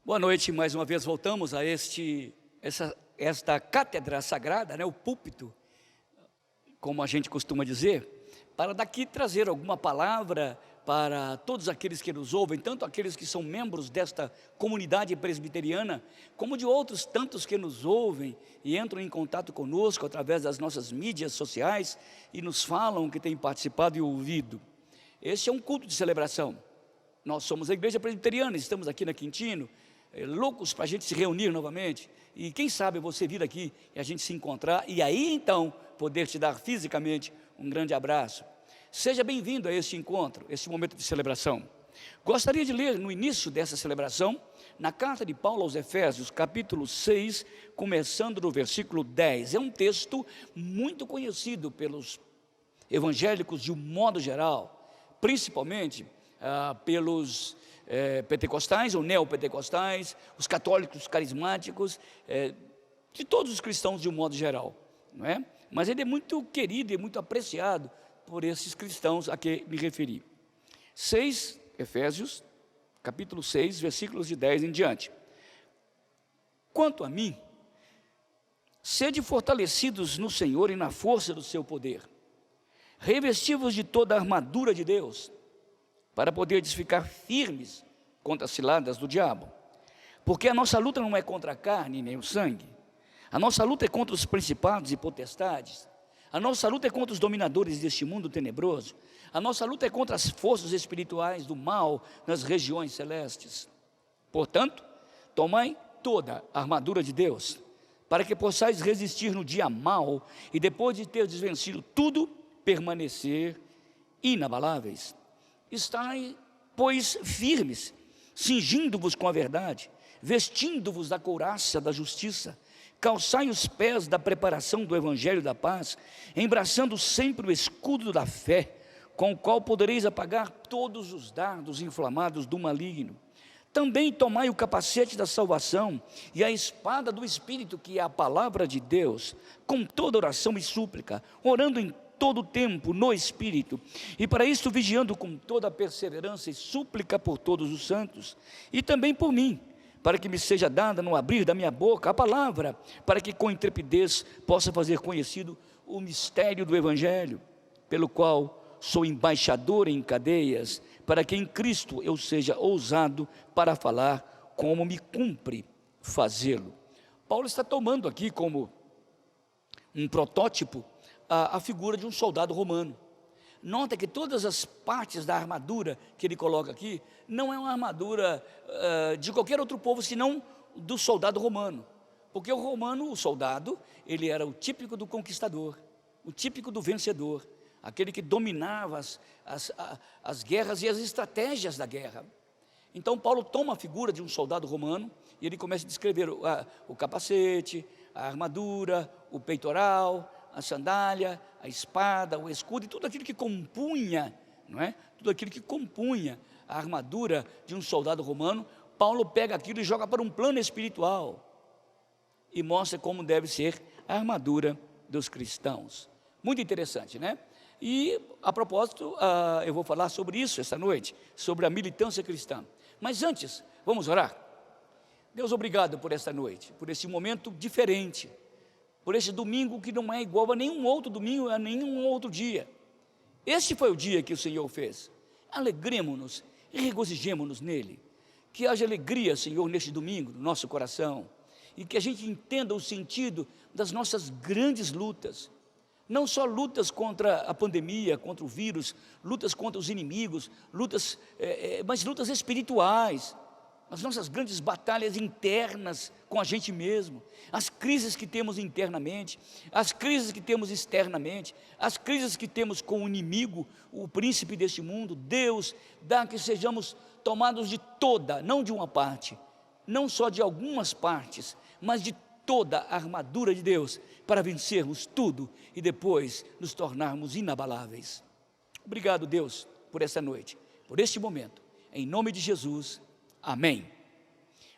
Boa noite, mais uma vez voltamos a esta cátedra sagrada, o púlpito, como a gente costuma dizer, para daqui trazer alguma palavra para todos aqueles que nos ouvem, tanto aqueles que são membros desta comunidade presbiteriana, como de outros tantos que nos ouvem e entram em contato conosco através das nossas mídias sociais e nos falam que têm participado e ouvido. Este é um culto de celebração. Nós somos a igreja presbiteriana, estamos aqui na Quintino, loucos para a gente se reunir novamente, e quem sabe você vir aqui e a gente se encontrar, e aí então poder te dar fisicamente um grande abraço. Seja bem-vindo a este encontro, este momento de celebração. Gostaria de ler no início dessa celebração, na carta de Paulo aos Efésios, capítulo 6, começando no versículo 10, é um texto muito conhecido pelos evangélicos de um modo geral, principalmente pelos pentecostais ou neopentecostais, os católicos carismáticos, de todos os cristãos de um modo geral, não é? Mas ele é muito querido e muito apreciado por esses cristãos a que me referi. Efésios, capítulo 6, versículos de 10 em diante. Quanto a mim, sede fortalecidos no Senhor e na força do seu poder, revesti-vos de toda a armadura de Deus, para poderes ficar firmes contra as ciladas do diabo. Porque a nossa luta não é contra a carne nem o sangue. A nossa luta é contra os principados e potestades. A nossa luta é contra os dominadores deste mundo tenebroso. A nossa luta é contra as forças espirituais do mal nas regiões celestes. Portanto, tomai toda a armadura de Deus, para que possais resistir no dia mau e depois de ter desvencido tudo, permanecer inabaláveis. Estai, pois, firmes, cingindo-vos com a verdade, vestindo-vos da couraça da justiça, calçai os pés da preparação do evangelho da paz, embraçando sempre o escudo da fé, com o qual podereis apagar todos os dardos inflamados do maligno. Também tomai o capacete da salvação e a espada do Espírito, que é a palavra de Deus, com toda oração e súplica, orando em todo o tempo no Espírito, e para isto vigiando com toda perseverança e súplica por todos os santos, e também por mim, para que me seja dada no abrir da minha boca a palavra, para que com intrepidez possa fazer conhecido o mistério do Evangelho, pelo qual sou embaixador em cadeias, para que em Cristo eu seja ousado para falar como me cumpre fazê-lo. Paulo está tomando aqui como um protótipo a figura de um soldado romano. Nota que todas as partes da armadura que ele coloca aqui, não é uma armadura de qualquer outro povo, senão do soldado romano, porque o soldado, ele era o típico do conquistador, o típico do vencedor, aquele que dominava as guerras e as estratégias da guerra. Então Paulo toma a figura de um soldado romano, e ele começa a descrever o capacete, a armadura, o peitoral, a sandália, a espada, o escudo e tudo aquilo que compunha, não é? Tudo aquilo que compunha a armadura de um soldado romano. Paulo pega aquilo e joga para um plano espiritual e mostra como deve ser a armadura dos cristãos. Muito interessante, né? E a propósito, eu vou falar sobre isso esta noite, sobre a militância cristã. Mas antes, vamos orar. Deus, obrigado por esta noite, por esse momento diferente, por esse domingo que não é igual a nenhum outro domingo, a nenhum outro dia. Este foi o dia que o Senhor fez. Alegremo-nos e regozijemo-nos nele. Que haja alegria, Senhor, neste domingo, no nosso coração, e que a gente entenda o sentido das nossas grandes lutas. Não só lutas contra a pandemia, contra o vírus, lutas contra os inimigos, mas lutas espirituais. As nossas grandes batalhas internas com a gente mesmo, as crises que temos internamente, as crises que temos externamente, as crises que temos com o inimigo, o príncipe deste mundo. Deus, dá que sejamos tomados de toda, não de uma parte, não só de algumas partes, mas de toda a armadura de Deus, para vencermos tudo e depois nos tornarmos inabaláveis. Obrigado, Deus, por esta noite, por este momento, em nome de Jesus. Amém.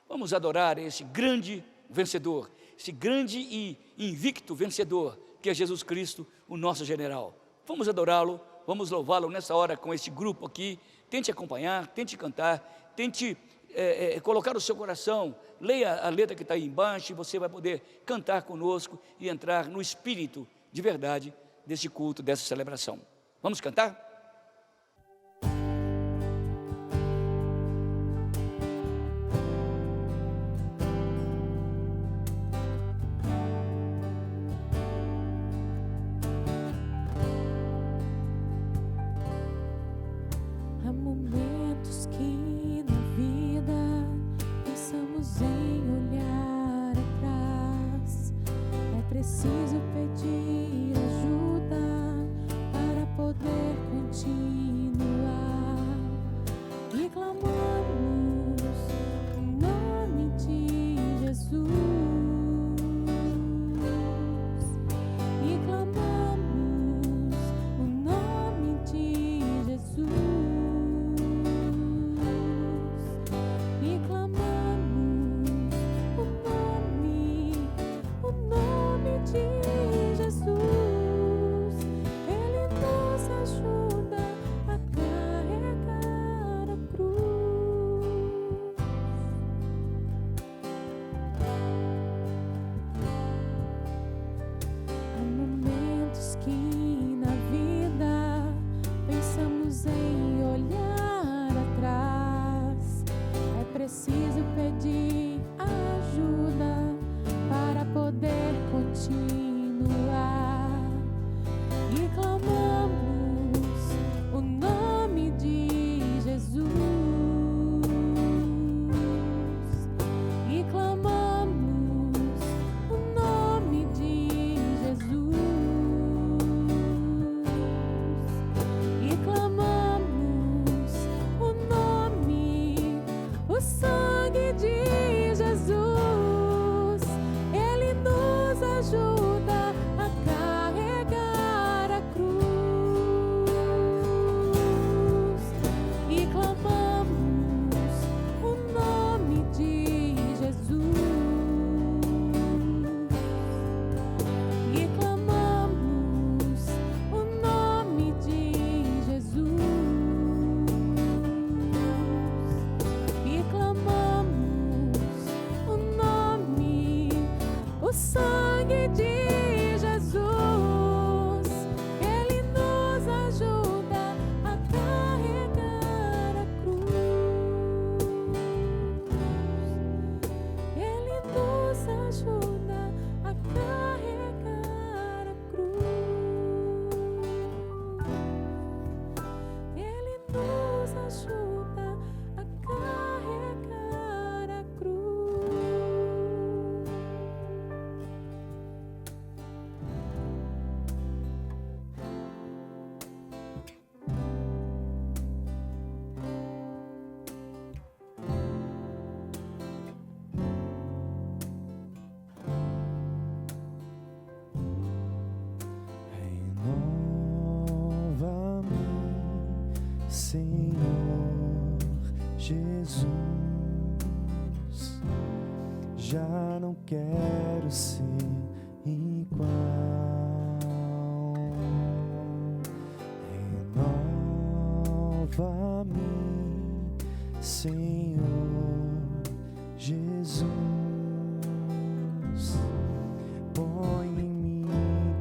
Vamos adorar esse grande vencedor, esse grande e invicto vencedor, que é Jesus Cristo, o nosso general. Vamos adorá-lo, vamos louvá-lo nessa hora com esse grupo aqui. Tente acompanhar, tente cantar, tente colocar o seu coração, leia a letra que está aí embaixo, e você vai poder cantar conosco e entrar no espírito de verdade desse culto, dessa celebração. Vamos cantar? Há momentos que na vida pensamos em olhar atrás. É preciso pedir ajuda para poder continuar. E clamamos o nome de Jesus. E clamamos o nome de Jesus. E clamamos o nome de Jesus. Ele nos ajuda a carregar a cruz. Há momentos que na vida pensamos em olhar atrás. É preciso pedir ajuda para poder continuar. E clamamos o nome de Jesus. E clamamos o nome de Jesus. E clamamos o nome, o sangue de Jesus. Ele nos ajuda a carregar a cruz. E clamamos o nome de Jesus. E clamamos o nome de Jesus. E clamamos o nome, o sangue de Jesus. Ele nos ajuda a carregar a cruz. Ele nos ajuda a carregar a cruz. Ele nos ajuda a carregar a cruz. Renova-me, Senhor Jesus. Já não quero ser igual. Renova-me, Senhor Jesus. Põe em mim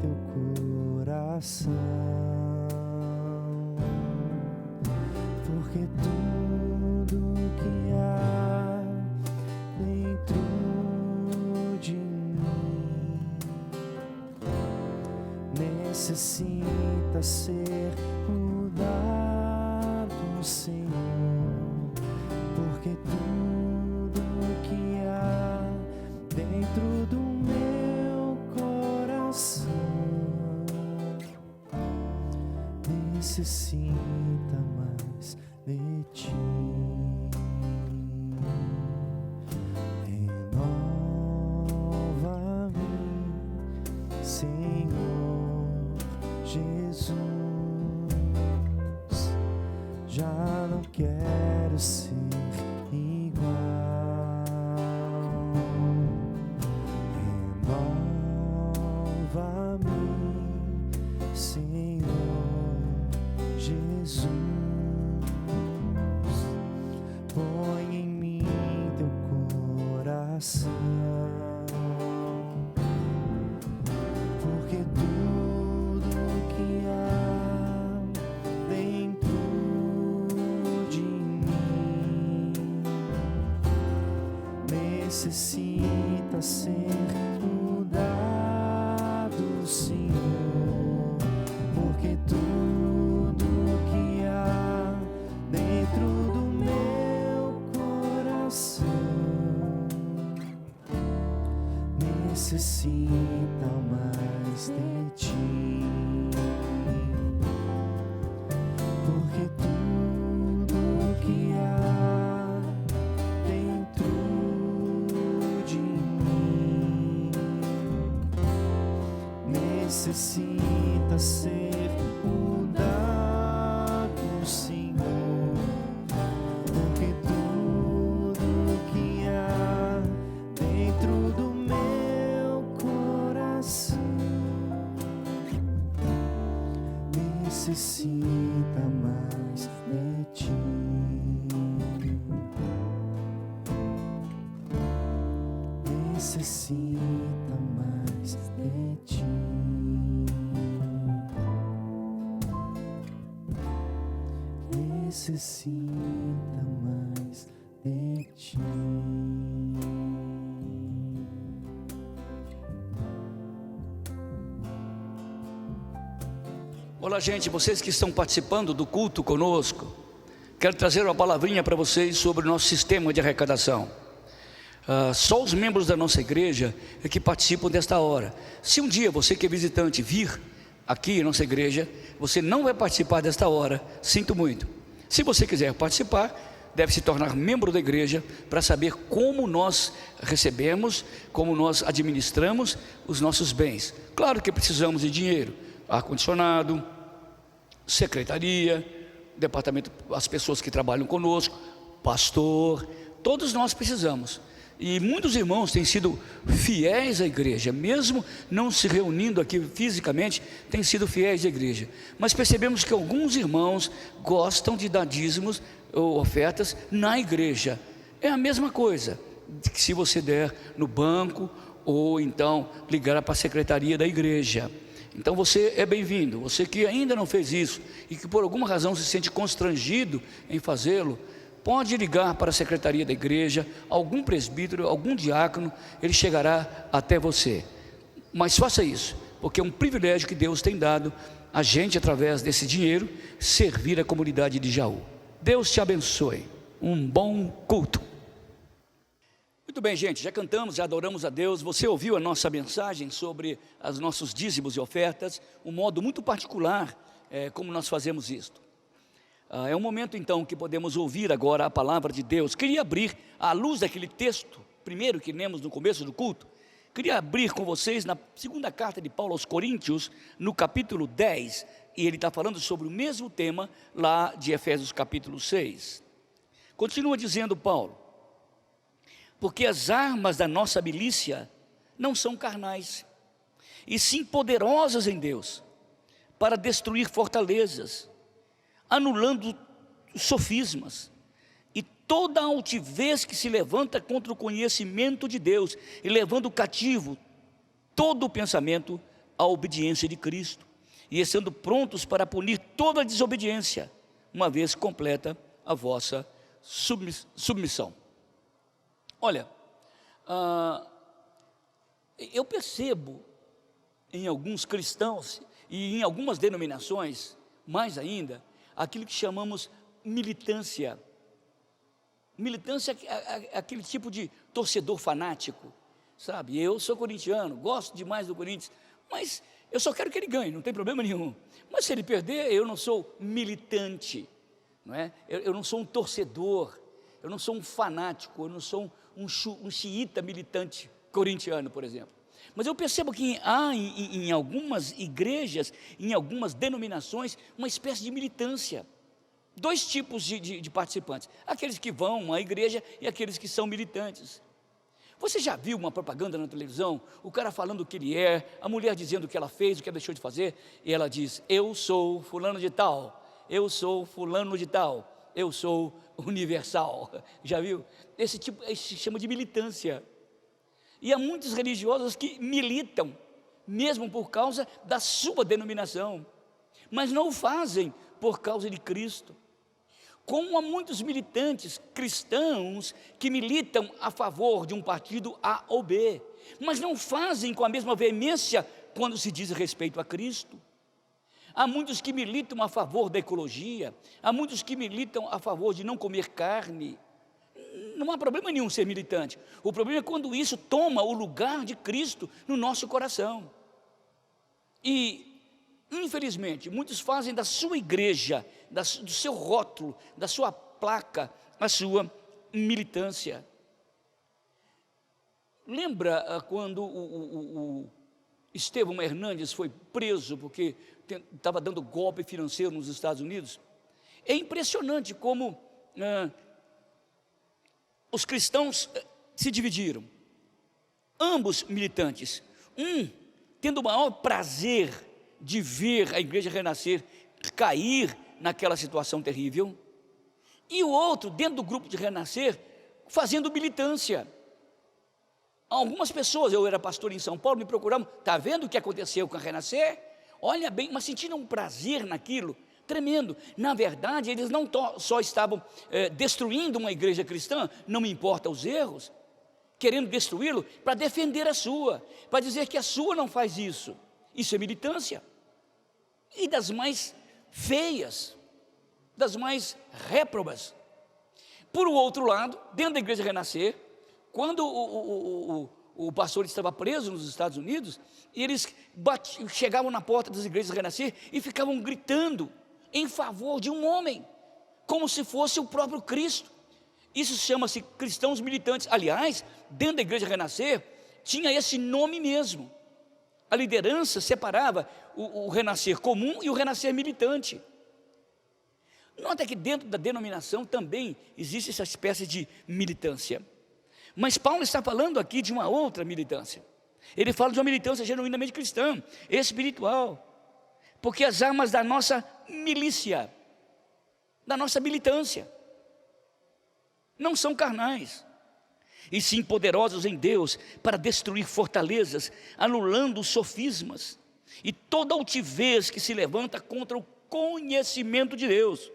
teu coração, porque tudo que há dentro de mim necessita ser mudado, Senhor, porque tudo que há dentro do meu coração necessita mais de ti. Renova-me, Senhor Jesus. Já não quero ser igual. Renova-me, Senhor Jesus. coração, porque tudo que há dentro de mim necessita ser mudado, Senhor, porque tudo que há dentro do meu coração necessita mais de ti, porque tudo que há dentro de mim necessita ser mudado, Senhor, porque tudo que há dentro do meu coração necessita mais de ti, necessita mais de ti, necessita mais de ti. Olá, gente, vocês que estão participando do culto conosco, quero trazer uma palavrinha para vocês sobre o nosso sistema de arrecadação. Só os membros da nossa igreja é que participam desta hora. Se um dia você que é visitante vir aqui em nossa igreja, você não vai participar desta hora, sinto muito. Se você quiser participar, deve se tornar membro da igreja para saber como nós recebemos, como nós administramos os nossos bens. Claro que precisamos de dinheiro, ar-condicionado, secretaria, departamento, as pessoas que trabalham conosco, pastor, todos nós precisamos. E muitos irmãos têm sido fiéis à igreja, mesmo não se reunindo aqui fisicamente, têm sido fiéis à igreja. Mas percebemos que alguns irmãos gostam de dar dízimos ou ofertas na igreja. É a mesma coisa que se você der no banco ou então ligar para a secretaria da igreja. Então você é bem-vindo. Você que ainda não fez isso e que por alguma razão se sente constrangido em fazê-lo, pode ligar para a secretaria da igreja, algum presbítero, algum diácono, ele chegará até você. Mas faça isso, porque é um privilégio que Deus tem dado a gente, através desse dinheiro, servir a comunidade de Jaú. Deus te abençoe. Um bom culto. Muito bem, gente, já cantamos, já adoramos a Deus. Você ouviu a nossa mensagem sobre os nossos dízimos e ofertas, um modo muito particular como nós fazemos isto. É um momento então que podemos ouvir agora a palavra de Deus. Queria abrir, à luz daquele texto primeiro que lemos no começo do culto, queria abrir com vocês na segunda carta de Paulo aos Coríntios, no capítulo 10, e ele está falando sobre o mesmo tema lá de Efésios capítulo 6. Continua dizendo Paulo: porque as armas da nossa milícia não são carnais, e sim poderosas em Deus, para destruir fortalezas, anulando sofismas e toda a altivez que se levanta contra o conhecimento de Deus, e levando cativo todo o pensamento à obediência de Cristo, e estando prontos para punir toda a desobediência, uma vez completa a vossa submissão. Olha, eu percebo em alguns cristãos e em algumas denominações, mais ainda, aquilo que chamamos militância. Militância é aquele tipo de torcedor fanático, sabe? Eu sou corintiano, gosto demais do Corinthians, mas eu só quero que ele ganhe, não tem problema nenhum. Mas se ele perder, eu não sou militante, não é? Eu não sou um torcedor, eu não sou um fanático, eu não sou um xiita militante corintiano, por exemplo. Mas eu percebo que há em algumas igrejas, em algumas denominações, uma espécie de militância. Dois tipos de participantes: aqueles que vão à igreja e aqueles que são militantes. Você já viu uma propaganda na televisão, o cara falando o que ele é, a mulher dizendo o que ela fez, o que ela deixou de fazer, e ela diz: eu sou fulano de tal, eu sou fulano de tal, eu sou universal. Já viu? Esse tipo se chama de militância. E há muitos religiosos que militam, mesmo por causa da sua denominação, mas não o fazem por causa de Cristo. Como há muitos militantes cristãos que militam a favor de um partido A ou B, mas não fazem com a mesma veemência quando se diz respeito a Cristo. Há muitos que militam a favor da ecologia, há muitos que militam a favor de não comer carne. Não há problema nenhum ser militante. O problema é quando isso toma o lugar de Cristo no nosso coração. E, infelizmente, muitos fazem da sua igreja, do seu rótulo, da sua placa, a sua militância. Lembra quando o Estevão Hernandes foi preso porque estava dando golpe financeiro nos Estados Unidos? É impressionante como os cristãos se dividiram, ambos militantes, tendo o maior prazer de ver a igreja renascer cair naquela situação terrível, e o outro, dentro do grupo de renascer, fazendo militância. Algumas pessoas, eu era pastor em São Paulo, me procuravam, está vendo o que aconteceu com a renascer? Olha bem, mas sentiram um prazer naquilo, tremendo. Na verdade, eles não só estavam destruindo uma igreja cristã, não me importa os erros, querendo destruí-lo para defender a sua, para dizer que a sua não faz isso. Isso é militância, e das mais feias, das mais réprobas. Por outro lado, dentro da igreja renascer, quando o pastor estava preso nos Estados Unidos, e eles chegavam na porta das igrejas renascer e ficavam gritando em favor de um homem, como se fosse o próprio Cristo. Isso chama-se cristãos militantes. Aliás, dentro da igreja renascer, tinha esse nome mesmo. A liderança separava o renascer comum e o renascer militante. Nota que dentro da denominação também existe essa espécie de militância. Mas Paulo está falando aqui de uma outra militância. Ele fala de uma militância genuinamente cristã, espiritual. Porque as armas da nossa milícia, da nossa militância, não são carnais, e sim poderosos em Deus para destruir fortalezas, anulando os sofismas e toda altivez que se levanta contra o conhecimento de Deus,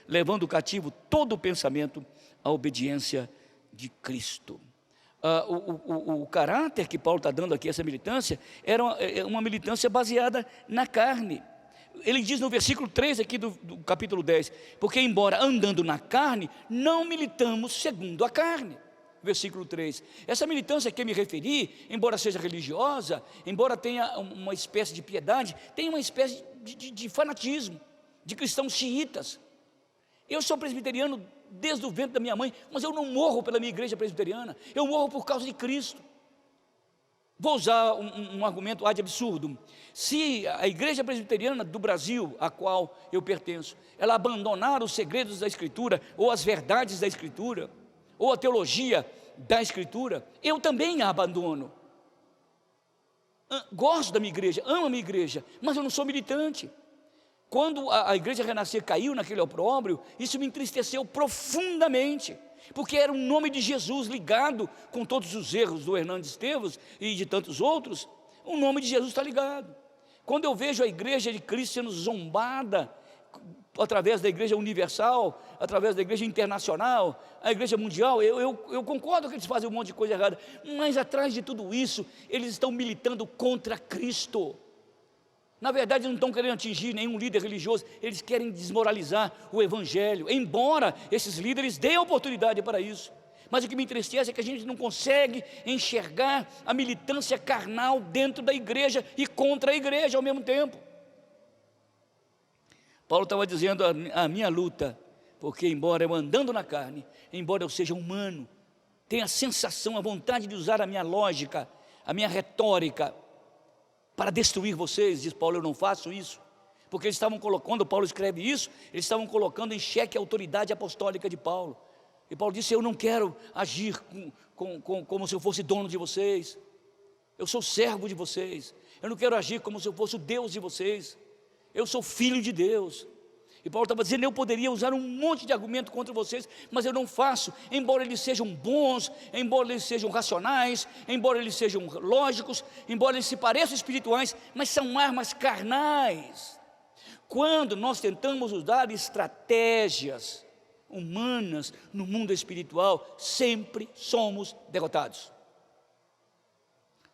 levando cativo todo o pensamento à obediência de Cristo. O caráter que Paulo está dando aqui, essa militância, era uma militância baseada na carne. Ele diz no versículo 3 aqui do capítulo 10, porque embora andando na carne, não militamos segundo a carne. Versículo 3, essa militância a que eu me referi, embora seja religiosa, embora tenha uma espécie de piedade, tem uma espécie de fanatismo, de cristãos xiitas. Eu sou presbiteriano desde o ventre da minha mãe, mas eu não morro pela minha igreja presbiteriana, eu morro por causa de Cristo. Vou usar um argumento ad absurdo. Se a igreja presbiteriana do Brasil, a qual eu pertenço, ela abandonar os segredos da Escritura, ou as verdades da Escritura, ou a teologia da Escritura, eu também a abandono. Gosto da minha igreja, amo a minha igreja, mas eu não sou militante. Quando a igreja renascer caiu naquele opróbrio, isso me entristeceu profundamente, porque era o nome de Jesus ligado com todos os erros do Hernandes Esteves e de tantos outros. O nome de Jesus está ligado. Quando eu vejo a igreja de Cristo sendo zombada através da igreja universal, através da igreja internacional, a igreja mundial, eu concordo que eles fazem um monte de coisa errada, mas atrás de tudo isso, eles estão militando contra Cristo. Na verdade, eles não estão querendo atingir nenhum líder religioso, eles querem desmoralizar o evangelho, embora esses líderes deem oportunidade para isso. Mas o que me entristece é que a gente não consegue enxergar a militância carnal dentro da igreja e contra a igreja ao mesmo tempo. Paulo estava dizendo a minha luta, porque embora eu andando na carne, embora eu seja humano, tenha a sensação, a vontade de usar a minha lógica, a minha retórica, para destruir vocês, diz Paulo, eu não faço isso, porque eles estavam colocando, quando Paulo escreve isso, eles estavam colocando em xeque a autoridade apostólica de Paulo, e Paulo disse, eu não quero agir como se eu fosse dono de vocês, eu sou servo de vocês, eu não quero agir como se eu fosse o Deus de vocês, eu sou filho de Deus, E Paulo estava dizendo, eu poderia usar um monte de argumento contra vocês, mas eu não faço, embora eles sejam bons, embora eles sejam racionais, embora eles sejam lógicos, embora eles se pareçam espirituais, mas são armas carnais. Quando nós tentamos usar estratégias humanas no mundo espiritual, sempre somos derrotados.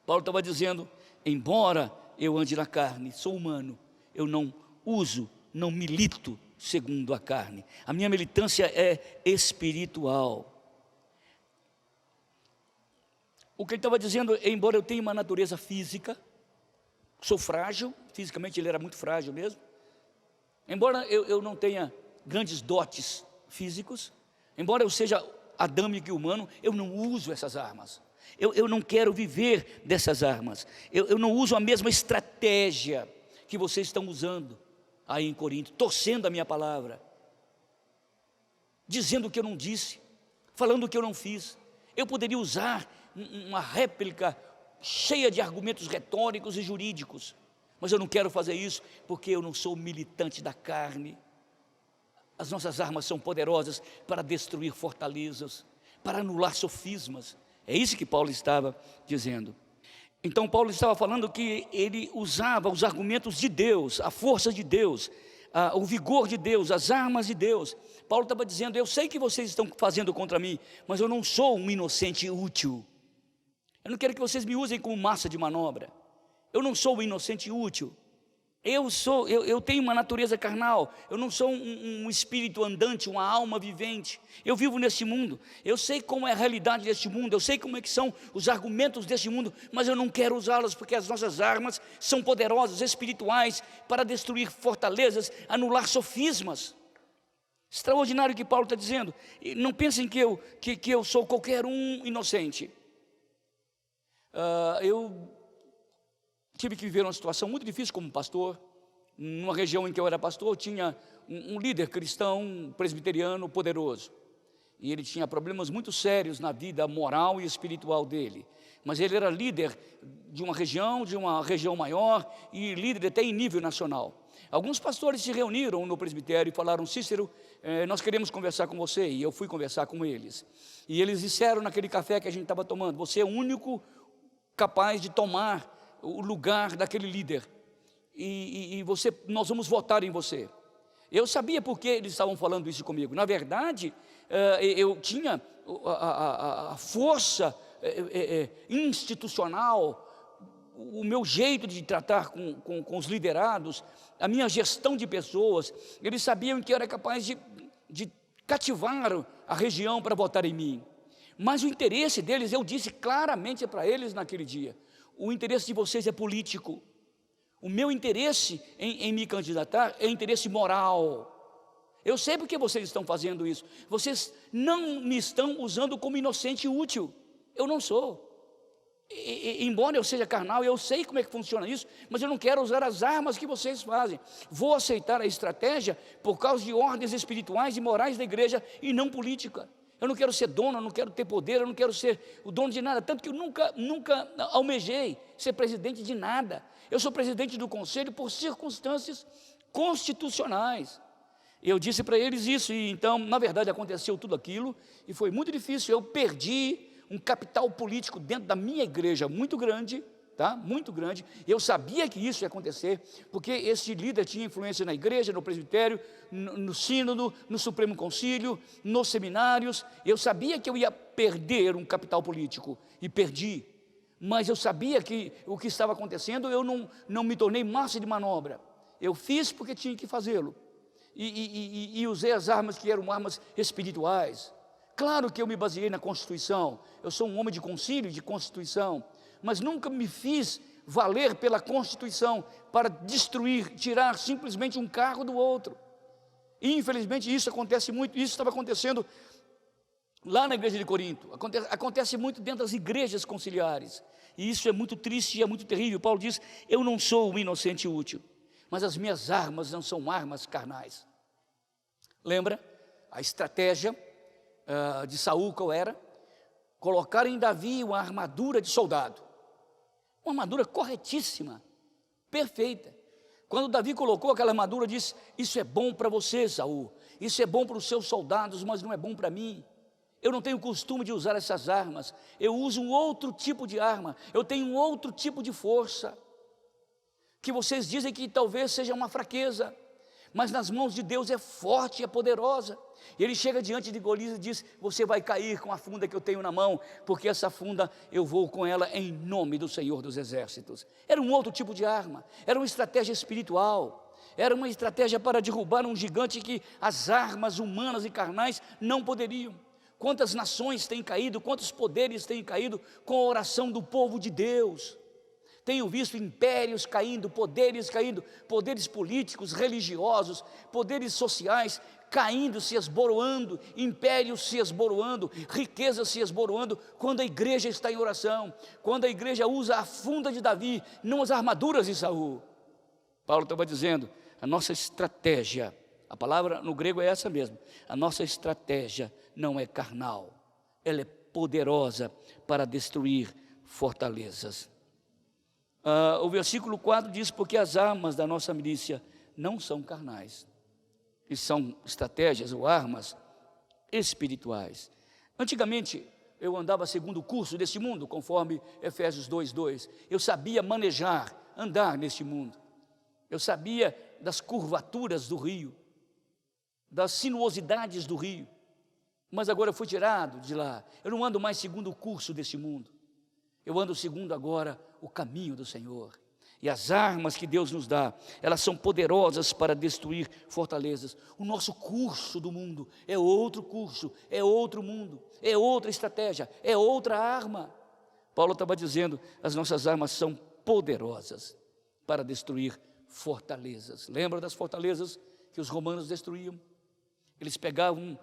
Paulo estava dizendo, embora eu ande na carne, sou humano, eu não milito segundo a carne. A minha militância é espiritual. O que ele estava dizendo, embora eu tenha uma natureza física, sou frágil, fisicamente ele era muito frágil mesmo, embora eu não tenha grandes dotes físicos, embora eu seja adâmico e humano, eu não uso essas armas. Eu não quero viver dessas armas. Eu não uso a mesma estratégia que vocês estão usando aí em Corinto, torcendo a minha palavra, dizendo o que eu não disse, falando o que eu não fiz. Eu poderia usar uma réplica cheia de argumentos retóricos e jurídicos, mas eu não quero fazer isso, porque eu não sou militante da carne. As nossas armas são poderosas para destruir fortalezas, para anular sofismas. É isso que Paulo estava dizendo. Então Paulo estava falando que ele usava os argumentos de Deus, a força de Deus, o vigor de Deus, as armas de Deus. Paulo estava dizendo, eu sei que vocês estão fazendo contra mim, mas eu não sou um inocente útil. Eu não quero que vocês me usem como massa de manobra. Eu não sou um inocente útil. Eu tenho uma natureza carnal, eu não sou um espírito andante, uma alma vivente. Eu vivo neste mundo, eu sei como é a realidade deste mundo, eu sei como é que são os argumentos deste mundo, mas eu não quero usá-los, porque as nossas armas são poderosas, espirituais, para destruir fortalezas, anular sofismas. Extraordinário o que Paulo está dizendo. E não pensem que eu sou qualquer um inocente. Eu tive que viver uma situação muito difícil como pastor. Numa região em que eu era pastor, tinha um líder cristão presbiteriano poderoso. E ele tinha problemas muito sérios na vida moral e espiritual dele. Mas ele era líder de uma região maior e líder até em nível nacional. Alguns pastores se reuniram no presbitério e falaram, Cícero, nós queremos conversar com você. E eu fui conversar com eles. E eles disseram naquele café que a gente estava tomando, você é o único capaz de tomar o lugar daquele líder, e nós vamos votar em você. Eu sabia por que eles estavam falando isso comigo. Na verdade, eu tinha a força institucional, o meu jeito de tratar com os liderados, a minha gestão de pessoas. Eles sabiam que eu era capaz de cativar a região para votar em mim. Mas o interesse deles, eu disse claramente para eles naquele dia, o interesse de vocês é político. O meu interesse em me candidatar é interesse moral. Eu sei porque vocês estão fazendo isso. Vocês não me estão usando como inocente útil. Eu não sou. Embora eu seja carnal, eu sei como é que funciona isso, mas eu não quero usar as armas que vocês fazem. Vou aceitar a estratégia por causa de ordens espirituais e morais da igreja e não política. Eu não quero ser dono, eu não quero ter poder, eu não quero ser o dono de nada. Tanto que eu nunca almejei ser presidente de nada. Eu sou presidente do conselho por circunstâncias constitucionais. Eu disse para eles isso, e então, na verdade, aconteceu tudo aquilo, e foi muito difícil. Eu perdi um capital político dentro da minha igreja muito grande, tá? Muito grande. Eu sabia que isso ia acontecer, porque esse líder tinha influência na igreja, no presbitério, no sínodo, no Supremo Concílio, nos seminários. Eu sabia que eu ia perder um capital político, e perdi. Mas eu sabia que o que estava acontecendo, eu não me tornei massa de manobra. Eu fiz porque tinha que fazê-lo. E usei as armas que eram armas espirituais. Claro que eu me baseei na Constituição. Eu sou um homem de concílio, de Constituição. Mas nunca me fiz valer pela Constituição para destruir, tirar simplesmente um cargo do outro. E infelizmente isso acontece muito, isso estava acontecendo lá na igreja de Corinto, acontece muito dentro das igrejas conciliares, e isso é muito triste e é muito terrível. Paulo diz, eu não sou um inocente útil, mas as minhas armas não são armas carnais. Lembra? A estratégia de Saul qual era? Colocar em Davi uma armadura de soldado. Uma armadura corretíssima, perfeita. Quando Davi colocou aquela armadura, disse: isso é bom para você, Saul, isso é bom para os seus soldados, mas não é bom para mim. Eu não tenho costume de usar essas armas, eu uso um outro tipo de arma, eu tenho um outro tipo de força, que vocês dizem que talvez seja uma fraqueza, mas nas mãos de Deus é forte e é poderosa. E ele chega diante de Golias e diz: você vai cair com a funda que eu tenho na mão, porque essa funda eu vou com ela em nome do Senhor dos Exércitos. Era um outro tipo de arma, era uma estratégia espiritual, era uma estratégia para derrubar um gigante que as armas humanas e carnais não poderiam. Quantas nações têm caído, quantos poderes têm caído com a oração do povo de Deus. Tenho visto impérios caindo, poderes políticos, religiosos, poderes sociais caindo, se esboroando, impérios se esboroando, riquezas se esboroando, quando a igreja está em oração, quando a igreja usa a funda de Davi, não as armaduras de Saul. Paulo estava dizendo: a nossa estratégia, a palavra no grego é essa mesmo, a nossa estratégia não é carnal, ela é poderosa para destruir fortalezas. O versículo 4 diz: porque as armas da nossa milícia não são carnais, e são estratégias ou armas espirituais. Antigamente eu andava segundo o curso deste mundo, conforme Efésios 2:2. Eu sabia manejar, andar neste mundo. Eu sabia das curvaturas do rio, das sinuosidades do rio. Mas agora eu fui tirado de lá. Eu não ando mais segundo o curso deste mundo. Eu ando segundo agora o caminho do Senhor. E as armas que Deus nos dá, elas são poderosas para destruir fortalezas. O nosso curso do mundo é outro curso, é outro mundo, é outra estratégia, é outra arma. Paulo estava dizendo: as nossas armas são poderosas para destruir fortalezas. Lembra das fortalezas que os romanos destruíam? Eles pegavam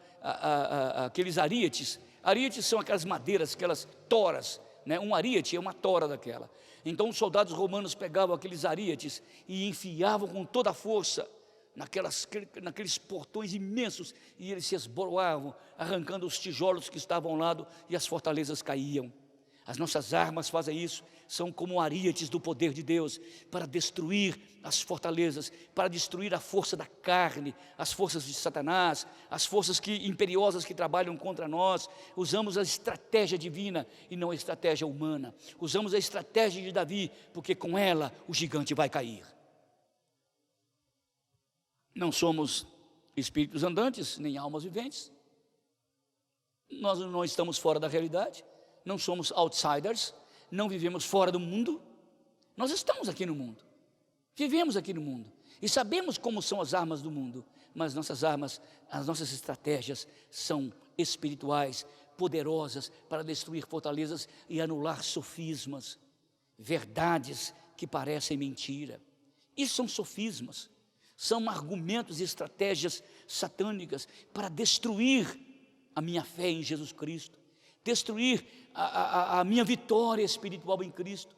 aqueles arietes. Arietes são aquelas madeiras, aquelas toras, né? Um ariete é uma tora daquela. Então os soldados romanos pegavam aqueles arietes e enfiavam com toda a força naqueles portões imensos, e eles se esboroavam, arrancando os tijolos que estavam ao lado, e as fortalezas caíam. As nossas armas fazem isso, são como arietes do poder de Deus, para destruir as fortalezas, para destruir a força da carne, as forças de Satanás, as forças imperiosas que trabalham contra nós. Usamos a estratégia divina e não a estratégia humana. Usamos a estratégia de Davi, porque com ela o gigante vai cair. Não somos espíritos andantes, nem almas viventes. Nós não estamos fora da realidade. Não somos outsiders, não vivemos fora do mundo. Nós estamos aqui no mundo, vivemos aqui no mundo e sabemos como são as armas do mundo, mas nossas armas, as nossas estratégias são espirituais, poderosas para destruir fortalezas e anular sofismas, verdades que parecem mentira. Isso são sofismas, são argumentos e estratégias satânicas para destruir a minha fé em Jesus Cristo, destruir a minha vitória espiritual em Cristo.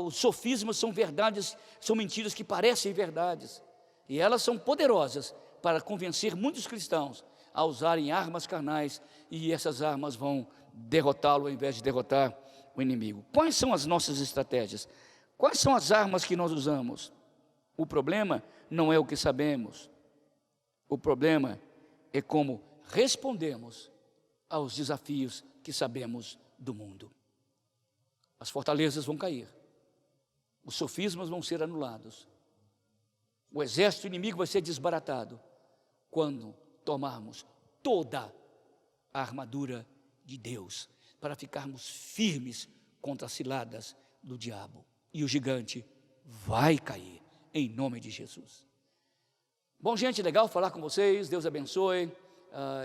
Os sofismas são verdades, são mentiras que parecem verdades, e elas são poderosas para convencer muitos cristãos a usarem armas carnais, e essas armas vão derrotá-lo ao invés de derrotar o inimigo. Quais são as nossas estratégias? Quais são as armas que nós usamos? O problema não é o que sabemos, o problema é como respondemos aos desafios que sabemos do mundo. As fortalezas vão cair, os sofismas vão ser anulados, o exército inimigo vai ser desbaratado quando tomarmos toda a armadura de Deus, para ficarmos firmes contra as ciladas do diabo, e o gigante vai cair em nome de Jesus. Bom, gente, legal falar com vocês. Deus abençoe.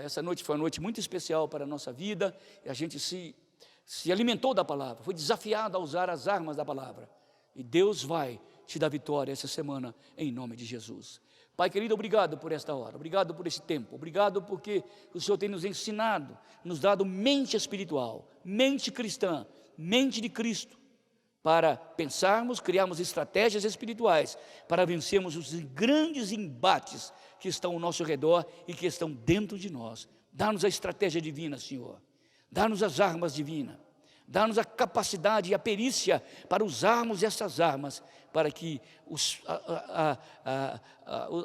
Essa noite foi uma noite muito especial para a nossa vida, e a gente se alimentou da palavra, foi desafiado a usar as armas da palavra, e Deus vai te dar vitória essa semana, em nome de Jesus. Pai querido, obrigado por esta hora, obrigado por esse tempo, obrigado porque o Senhor tem nos ensinado, nos dado mente espiritual, mente cristã, mente de Cristo, para pensarmos, criarmos estratégias espirituais, para vencermos os grandes embates que estão ao nosso redor e que estão dentro de nós. Dá-nos a estratégia divina, Senhor, dá-nos as armas divinas, Dá-nos a capacidade e a perícia para usarmos essas armas, para que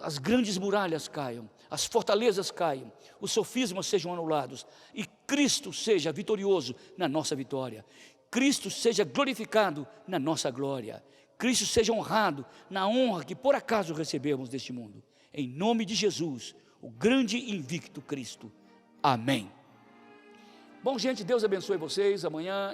as grandes muralhas caiam, as fortalezas caiam, os sofismas sejam anulados e Cristo seja vitorioso na nossa vitória. Cristo seja glorificado na nossa glória. Cristo seja honrado na honra que por acaso recebemos deste mundo. Em nome de Jesus, o grande e invicto Cristo. Amém. Bom, gente, Deus abençoe vocês. Amanhã,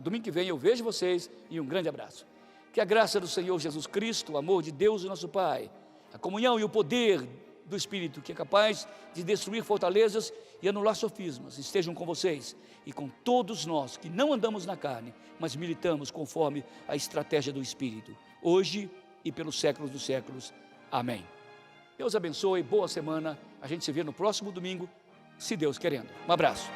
domingo que vem, eu vejo vocês e um grande abraço. Que a graça do Senhor Jesus Cristo, o amor de Deus, o nosso Pai, a comunhão e o poder do Espírito, que é capaz de destruir fortalezas e anular sofismas, estejam com vocês e com todos nós que não andamos na carne, mas militamos conforme a estratégia do Espírito, hoje e pelos séculos dos séculos. Amém. Deus abençoe, boa semana. A gente se vê no próximo domingo, se Deus querendo. Um abraço.